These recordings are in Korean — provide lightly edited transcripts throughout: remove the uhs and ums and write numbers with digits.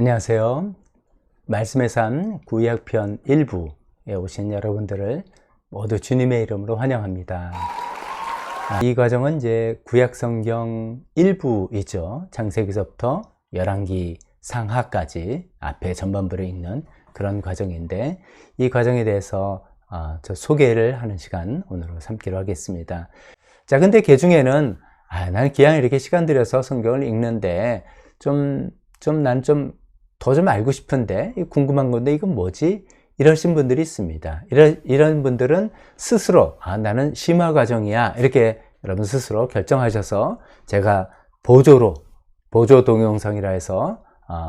안녕하세요. 말씀의 삶 구약편 1부에 오신 여러분들을 모두 주님의 이름으로 환영합니다. 이 과정은 이제 구약성경 1부이죠. 창세기서부터 열왕기 상하까지 앞에 전반부를 읽는 그런 과정인데, 이 과정에 대해서 저 소개를 하는 시간 오늘로 삼기로 하겠습니다. 자, 근데 그 중에는 나는 그냥 이렇게 시간 들여서 성경을 읽는데 난 좀 더 좀 알고 싶은데, 궁금한 건데 이건 뭐지? 이러신 분들이 있습니다. 이런 분들은 스스로 나는 심화 과정이야 이렇게 여러분 스스로 결정하셔서 제가 보조 동영상이라 해서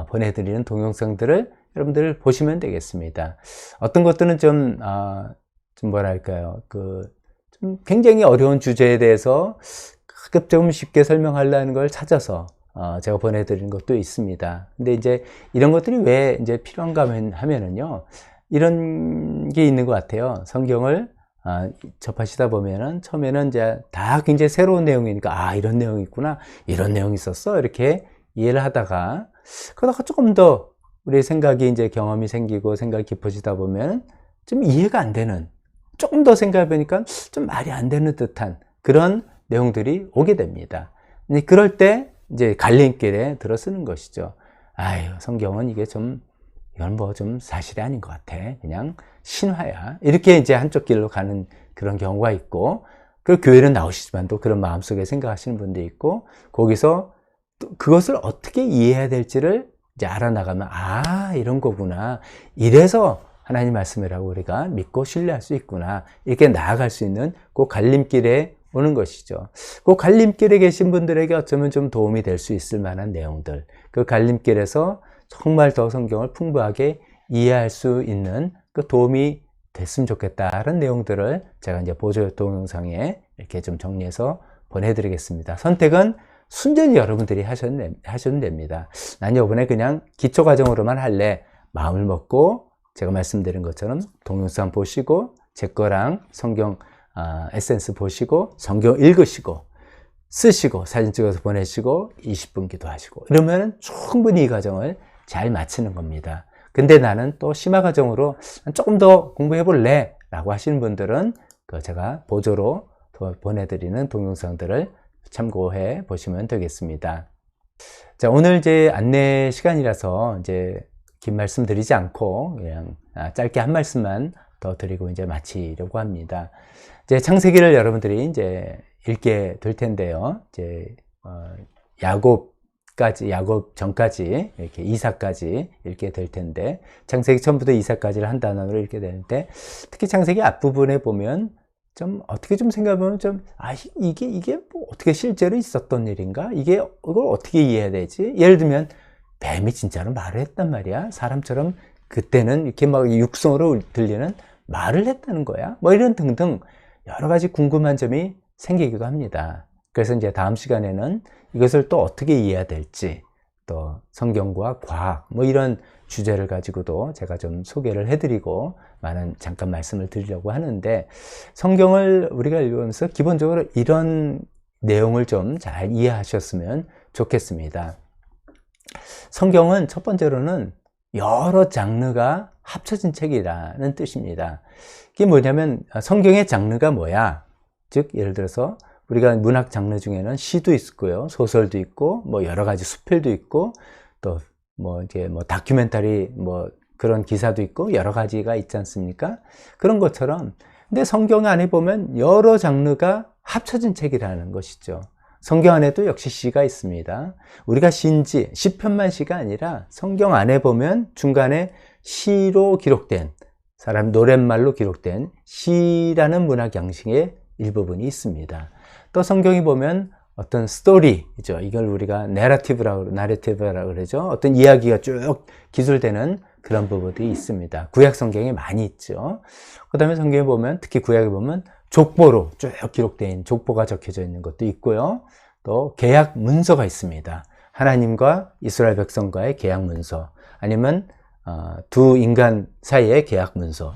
보내드리는 동영상들을 여러분들 보시면 되겠습니다. 어떤 것들은 좀 뭐랄까요, 좀 굉장히 어려운 주제에 대해서 가급적 쉽게 설명하려는 걸 찾아서 제가 보내드리는 것도 있습니다. 근데 이제 이런 것들이 왜 이제 필요한가 하면은요, 이런 게 있는 것 같아요. 성경을 접하시다 보면은 처음에는 이제 다 굉장히 새로운 내용이니까 이런 내용이 있구나, 이런 내용이 있었어 이렇게 이해를 하다가, 그러다가 조금 더 우리 생각이 이제 경험이 생기고 생각이 깊어지다 보면 좀 이해가 안 되는, 조금 더 생각해 보니까 좀 말이 안 되는 듯한 그런 내용들이 오게 됩니다. 그럴 때 이제 갈림길에 들어서는 것이죠. 성경은 이건 뭐 좀 사실이 아닌 것 같아. 그냥 신화야. 이렇게 이제 한쪽 길로 가는 그런 경우가 있고, 그 교회는 나오시지만 또 그런 마음속에 생각하시는 분도 있고, 거기서 또 그것을 어떻게 이해해야 될지를 이제 알아나가면, 이런 거구나. 이래서 하나님 말씀이라고 우리가 믿고 신뢰할 수 있구나. 이렇게 나아갈 수 있는 그 갈림길에 오는 것이죠. 그 갈림길에 계신 분들에게 어쩌면 좀 도움이 될 수 있을 만한 내용들, 그 갈림길에서 정말 더 성경을 풍부하게 이해할 수 있는 그 도움이 됐으면 좋겠다는 내용들을 제가 이제 보조 동영상에 이렇게 좀 정리해서 보내드리겠습니다. 선택은 순전히 여러분들이 하셔도 됩니다. 난 이번에 그냥 기초 과정으로만 할래. 마음을 먹고 제가 말씀드린 것처럼 동영상 보시고 제 거랑 성경 에센스 보시고 성경 읽으시고 쓰시고 사진 찍어서 보내시고 20분 기도하시고 이러면 충분히 이 과정을 잘 마치는 겁니다. 근데 나는 또 심화 과정으로 조금 더 공부해 볼래 라고 하시는 분들은 제가 보조로 보내드리는 동영상들을 참고해 보시면 되겠습니다. 자, 오늘 이제 안내 시간이라서 이제 긴 말씀 드리지 않고 그냥 짧게 한 말씀만 더 드리고 이제 마치려고 합니다. 이제 창세기를 여러분들이 이제 읽게 될 텐데요. 이제 야곱 전까지 이렇게 이삭까지 읽게 될 텐데, 창세기 처음부터 이삭까지를 한 단어로 읽게 되는데, 특히 창세기 앞부분에 보면 좀 어떻게 좀 생각해보면 이게 뭐 어떻게 실제로 있었던 일인가? 이걸 어떻게 이해해야 되지? 예를 들면 뱀이 진짜로 말을 했단 말이야. 사람처럼 그때는 이렇게 막 육성으로 들리는 말을 했다는 거야. 뭐 이런 등등 여러 가지 궁금한 점이 생기기도 합니다. 그래서 이제 다음 시간에는 이것을 또 어떻게 이해해야 될지, 또 성경과 과학 뭐 이런 주제를 가지고도 제가 좀 소개를 해드리고 잠깐 말씀을 드리려고 하는데, 성경을 우리가 읽으면서 기본적으로 이런 내용을 좀 잘 이해하셨으면 좋겠습니다. 성경은 첫 번째로는 여러 장르가 합쳐진 책이라는 뜻입니다. 이게 뭐냐면 성경의 장르가 뭐야? 즉 예를 들어서 우리가 문학 장르 중에는 시도 있고요, 소설도 있고, 뭐 여러 가지 수필도 있고, 또 뭐 이제 뭐 다큐멘터리 뭐 그런 기사도 있고 여러 가지가 있지 않습니까? 그런 것처럼, 근데 성경 안에 보면 여러 장르가 합쳐진 책이라는 것이죠. 성경 안에도 역시 시가 있습니다. 우리가 시편만 시가 아니라 성경 안에 보면 중간에 시로 기록된, 사람 노랫말로 기록된 시라는 문학 양식의 일부분이 있습니다. 또 성경이 보면 어떤 스토리죠. 이걸 우리가 내러티브라고 그러죠. 어떤 이야기가 쭉 기술되는 그런 부분들이 있습니다. 구약 성경에 많이 있죠. 그 다음에 성경에 보면, 특히 구약에 보면 족보로 쭉 기록된 족보가 적혀져 있는 것도 있고요. 또 계약 문서가 있습니다. 하나님과 이스라엘 백성과의 계약 문서, 아니면 두 인간 사이의 계약 문서,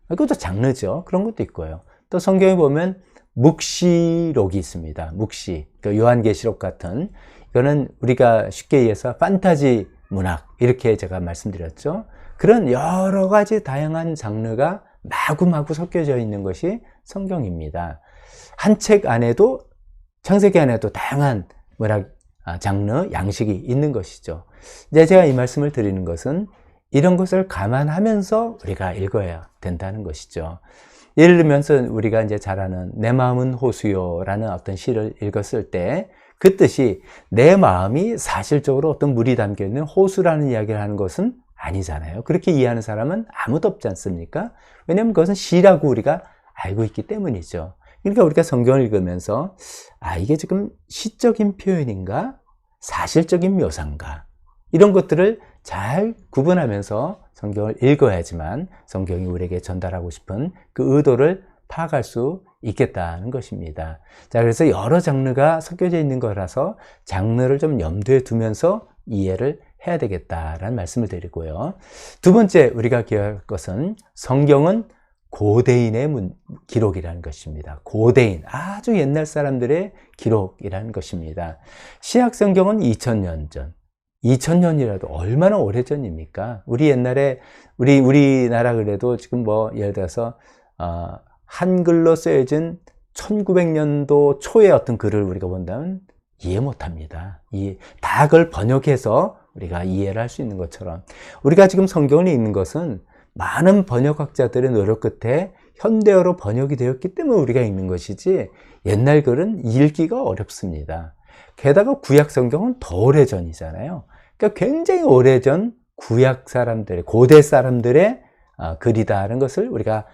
그것도 장르죠. 그런 것도 있고요. 또 성경에 보면 묵시록이 있습니다. 묵시, 요한계시록 같은, 이거는 우리가 쉽게 얘기해서 판타지 문학 이렇게 제가 말씀드렸죠. 그런 여러 가지 다양한 장르가 마구마구 섞여져 있는 것이 성경입니다. 한 책 안에도 창세기 안에도 다양한 문학 장르, 양식이 있는 것이죠. 이제 제가 이 말씀을 드리는 것은 이런 것을 감안하면서 우리가 읽어야 된다는 것이죠. 예를 들면서 우리가 이제 잘 아는 내 마음은 호수요라는 어떤 시를 읽었을 때 그 뜻이 내 마음이 사실적으로 어떤 물이 담겨 있는 호수라는 이야기를 하는 것은 아니잖아요. 그렇게 이해하는 사람은 아무도 없지 않습니까? 왜냐하면 그것은 시라고 우리가 알고 있기 때문이죠. 그러니까 우리가 성경을 읽으면서 이게 지금 시적인 표현인가? 사실적인 묘사인가? 이런 것들을 잘 구분하면서 성경을 읽어야지만 성경이 우리에게 전달하고 싶은 그 의도를 파악할 수 있겠다는 것입니다. 자, 그래서 여러 장르가 섞여져 있는 거라서 장르를 좀 염두에 두면서 이해를 해야 되겠다라는 말씀을 드리고요. 두 번째 우리가 기억할 것은 성경은 고대인의 기록이라는 것입니다. 고대인, 아주 옛날 사람들의 기록이라는 것입니다. 신약 성경은 2000년 전, 2000년이라도 얼마나 오래전입니까? 우리 옛날에 우리나라 그래도 지금 뭐 예를 들어서 한글로 쓰여진 1900년도 초의 어떤 글을 우리가 본다면 이해 못합니다. 다 그걸 번역해서 우리가 이해를 할 수 있는 것처럼 우리가 지금 성경을 읽는 것은 많은 번역학자들의 노력 끝에 현대어로 번역이 되었기 때문에 우리가 읽는 것이지 옛날 글은 읽기가 어렵습니다. 게다가 구약 성경은 더 오래전이잖아요. 그러니까 굉장히 오래전 구약 사람들의, 고대 사람들의 글이다라는 것을 우리가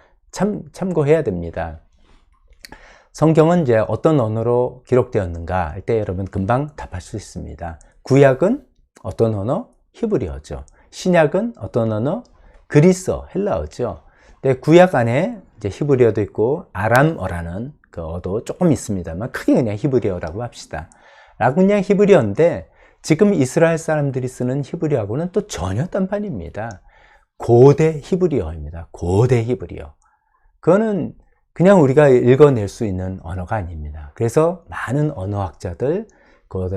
참고해야 됩니다. 성경은 이제 어떤 언어로 기록되었는가 할 때 여러분 금방 답할 수 있습니다. 구약은 어떤 언어? 히브리어죠. 신약은 어떤 언어? 그리스어, 헬라어죠. 근데 구약 안에 이제 히브리어도 있고 아람어라는 그 어도 조금 있습니다만 크게 그냥 히브리어라고 합시다. 라고 그냥 히브리어인데 지금 이스라엘 사람들이 쓰는 히브리어하고는 또 전혀 딴판입니다. 고대 히브리어입니다. 고대 히브리어. 그거는 그냥 우리가 읽어낼 수 있는 언어가 아닙니다. 그래서 많은 언어학자들, 그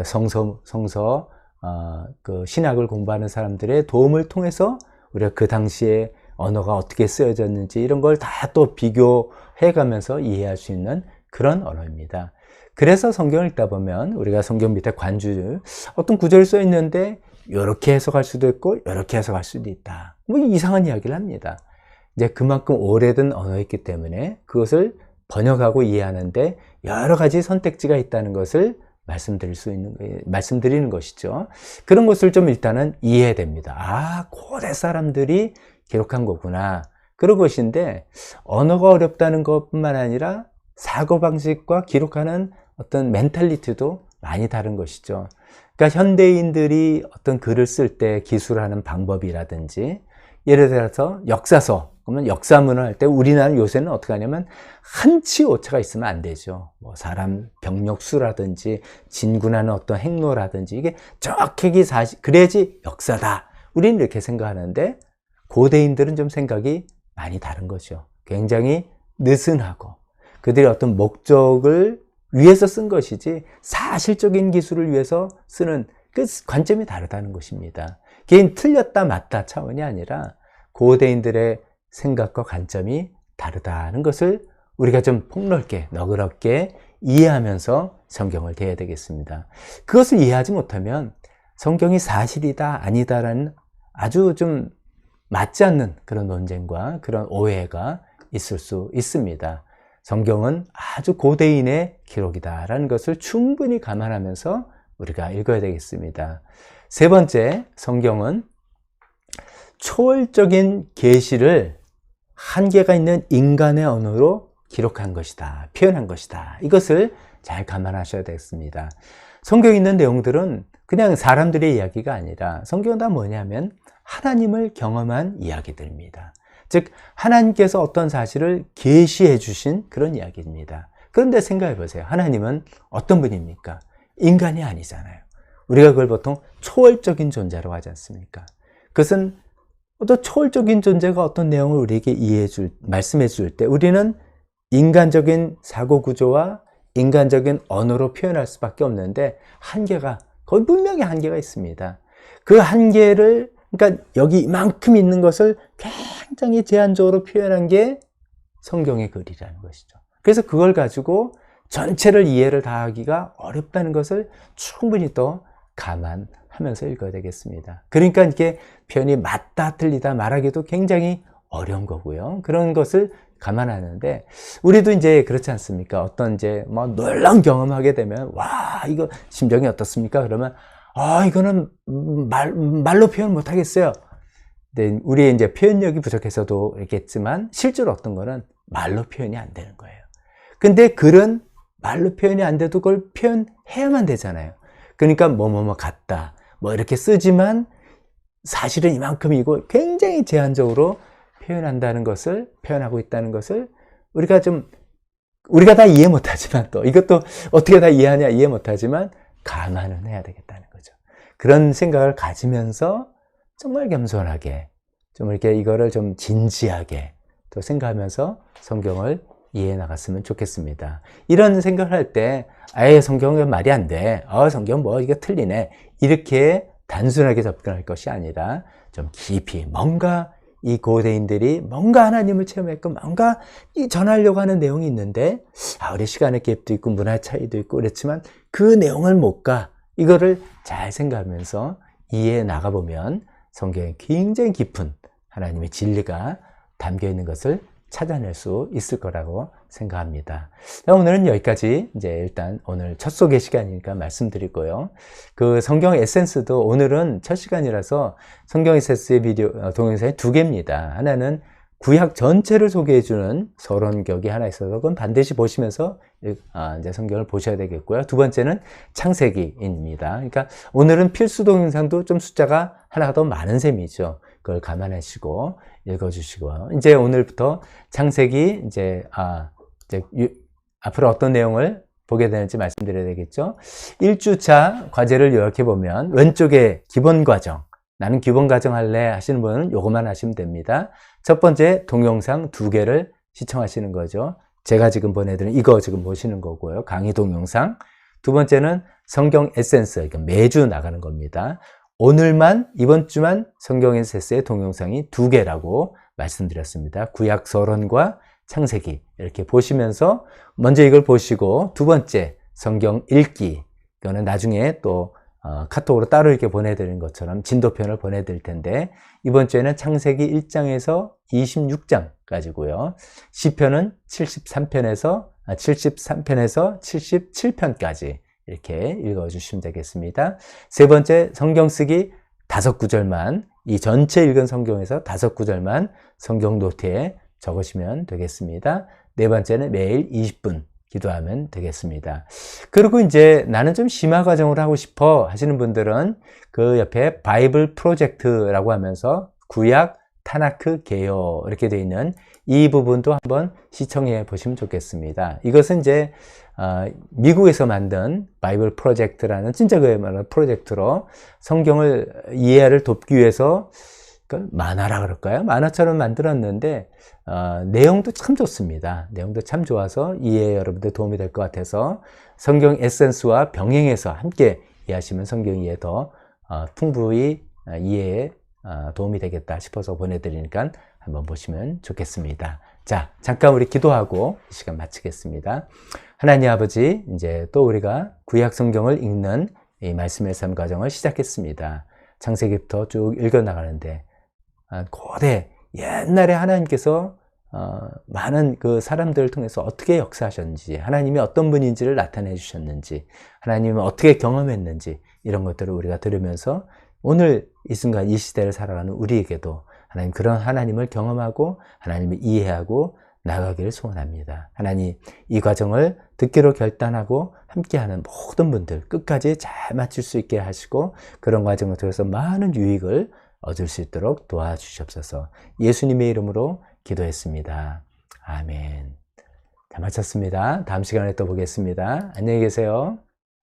그 신학을 공부하는 사람들의 도움을 통해서 우리가 그 당시에 언어가 어떻게 쓰여졌는지 이런 걸 다 또 비교해 가면서 이해할 수 있는 그런 언어입니다. 그래서 성경을 읽다 보면 우리가 성경 밑에 관주 어떤 구절이 써 있는데 이렇게 해석할 수도 있고 이렇게 해석할 수도 있다. 뭐 이상한 이야기를 합니다. 이제 그만큼 오래된 언어였기 때문에 그것을 번역하고 이해하는데 여러 가지 선택지가 있다는 것을 말씀드리는 것이죠. 그런 것을 좀 일단은 이해해야 됩니다. 고대 사람들이 기록한 거구나. 그런 것인데 언어가 어렵다는 것뿐만 아니라 사고방식과 기록하는 어떤 멘탈리티도 많이 다른 것이죠. 그러니까 현대인들이 어떤 글을 쓸 때 기술하는 방법이라든지 예를 들어서 역사서, 그러면 역사문을 할 때 우리나라는 요새는 어떻게 하냐면 한치 오차가 있으면 안 되죠. 뭐 사람 병력수라든지 진군하는 어떤 행로라든지 이게 정확하게 그래야지 역사다. 우리는 이렇게 생각하는데 고대인들은 좀 생각이 많이 다른 거죠. 굉장히 느슨하고 그들의 어떤 목적을 위해서 쓴 것이지 사실적인 기술을 위해서 쓰는 그 관점이 다르다는 것입니다. 개인 틀렸다 맞다 차원이 아니라 고대인들의 생각과 관점이 다르다는 것을 우리가 좀 폭넓게 너그럽게 이해하면서 성경을 대해야 되겠습니다. 그것을 이해하지 못하면 성경이 사실이다 아니다라는 아주 좀 맞지 않는 그런 논쟁과 그런 오해가 있을 수 있습니다. 성경은 아주 고대인의 기록이다라는 것을 충분히 감안하면서 우리가 읽어야 되겠습니다. 세 번째, 성경은 초월적인 계시를 한계가 있는 인간의 언어로 기록한 것이다, 표현한 것이다. 이것을 잘 감안하셔야 되겠습니다. 성경에 있는 내용들은 그냥 사람들의 이야기가 아니라 성경은 다 뭐냐면 하나님을 경험한 이야기들입니다. 즉 하나님께서 어떤 사실을 계시해 주신 그런 이야기입니다. 그런데 생각해 보세요. 하나님은 어떤 분입니까? 인간이 아니잖아요. 우리가 그걸 보통 초월적인 존재라고 하지 않습니까? 그것은 어떤 초월적인 존재가 어떤 내용을 우리에게 말씀해 줄 때 우리는 인간적인 사고 구조와 인간적인 언어로 표현할 수밖에 없는데 거기 분명히 한계가 있습니다. 그 한계를, 그러니까 여기 이만큼 있는 것을 굉장히 제한적으로 표현한 게 성경의 글이라는 것이죠. 그래서 그걸 가지고 전체를 이해를 다 하기가 어렵다는 것을 충분히 또 감안하면서 읽어야 되겠습니다. 그러니까 이게 표현이 맞다 틀리다 말하기도 굉장히 어려운 거고요. 그런 것을 감안하는데, 우리도 이제 그렇지 않습니까? 어떤 이제 뭐 놀라운 경험하게 되면, 와, 이거 심정이 어떻습니까? 그러면, 이거는 말로 표현 못 하겠어요. 근데 우리의 이제 표현력이 부족해서도 있겠지만, 실제로 어떤 거는 말로 표현이 안 되는 거예요. 근데 글은 말로 표현이 안 돼도 그걸 표현해야만 되잖아요. 그러니까 뭐뭐뭐 같다, 뭐 이렇게 쓰지만 사실은 이만큼이고 굉장히 제한적으로 표현하고 있다는 것을 우리가 다 이해 못하지만, 또 이것도 어떻게 다 이해하냐 이해 못하지만 감안은 해야 되겠다는 거죠. 그런 생각을 가지면서 정말 겸손하게 좀 이렇게 이거를 좀 진지하게 또 생각하면서 성경을 이해해 나갔으면 좋겠습니다. 이런 생각을 할 때, 아예 성경은 말이 안 돼, 성경 뭐 이거 틀리네, 이렇게 단순하게 접근할 것이 아니라 좀 깊이 뭔가 이 고대인들이 뭔가 하나님을 체험했고 뭔가 전하려고 하는 내용이 있는데, 우리 시간의 갭도 있고 문화 차이도 있고 그렇지만 그 내용을 못 가, 이거를 잘 생각하면서 이해해 나가보면 성경에 굉장히 깊은 하나님의 진리가 담겨 있는 것을 찾아낼 수 있을 거라고 생각합니다. 오늘은 여기까지, 이제 일단 오늘 첫 소개 시간이니까 말씀드리고요. 그 성경 에센스도 오늘은 첫 시간이라서 성경 에센스의 비디오 동영상이 2개입니다. 하나는 구약 전체를 소개해주는 서론격이 하나 있어서 그건 반드시 보시면서 이제 성경을 보셔야 되겠고요. 두 번째는 창세기입니다. 그러니까 오늘은 필수 동영상도 좀 숫자가 하나가 더 많은 셈이죠. 그걸 감안하시고 읽어주시고, 이제 오늘부터 창세기 이제 앞으로 어떤 내용을 보게 되는지 말씀드려야 되겠죠. 1주차 과제를 요약해 보면, 왼쪽에 기본 과정, 나는 기본 과정 할래 하시는 분은 요것만 하시면 됩니다. 첫 번째 동영상 2개를 시청하시는 거죠. 제가 지금 보내드린 이거 지금 보시는 거고요. 강의 동영상. 두 번째는 성경 에센스, 그러니까 매주 나가는 겁니다. 오늘만, 이번 주만 성경 에센스의 동영상이 2개라고 말씀드렸습니다. 구약 서론과 창세기 이렇게 보시면서 먼저 이걸 보시고, 두 번째 성경 읽기, 이거는 나중에 또 카톡으로 따로 이렇게 보내드리는 것처럼 진도편을 보내드릴 텐데, 이번 주에는 창세기 1장에서 26장까지고요. 시편은 73편에서 77편까지 이렇게 읽어주시면 되겠습니다. 세 번째, 성경 쓰기 5구절만, 이 전체 읽은 성경에서 5구절만 성경 노트에 적으시면 되겠습니다. 네 번째는 매일 20분 기도하면 되겠습니다. 그리고 이제 나는 좀 심화 과정을 하고 싶어 하시는 분들은 그 옆에 바이블 프로젝트라고 하면서 구약 타나크 개요 이렇게 되어 있는 이 부분도 한번 시청해 보시면 좋겠습니다. 이것은 이제 미국에서 만든 바이블 프로젝트라는 진짜 그야말로 프로젝트로 성경을 이해를 돕기 위해서 만화라 그럴까요? 만화처럼 만들었는데 내용도 참 좋습니다. 내용도 참 좋아서 이해에 여러분들 도움이 될 것 같아서 성경 에센스와 병행해서 함께 이해하시면 성경 이해 더 풍부히 이해에 도움이 되겠다 싶어서 보내드리니까 한번 보시면 좋겠습니다. 자, 잠깐 우리 기도하고 이 시간 마치겠습니다. 하나님 아버지, 이제 또 우리가 구약 성경을 읽는 이 말씀의 삶 과정을 시작했습니다. 창세기부터 쭉 읽어나가는데 고대 옛날에 하나님께서 많은 그 사람들을 통해서 어떻게 역사하셨는지, 하나님이 어떤 분인지를 나타내 주셨는지, 하나님은 어떻게 경험했는지, 이런 것들을 우리가 들으면서 오늘 이 순간 이 시대를 살아가는 우리에게도 하나님 그런 하나님을 경험하고 하나님을 이해하고 나가기를 소원합니다. 하나님, 이 과정을 듣기로 결단하고 함께하는 모든 분들 끝까지 잘 마칠 수 있게 하시고 그런 과정을 통해서 많은 유익을 얻을 수 있도록 도와주시옵소서. 예수님의 이름으로 기도했습니다. 아멘. 다 마쳤습니다. 다음 시간에 또 보겠습니다. 안녕히 계세요.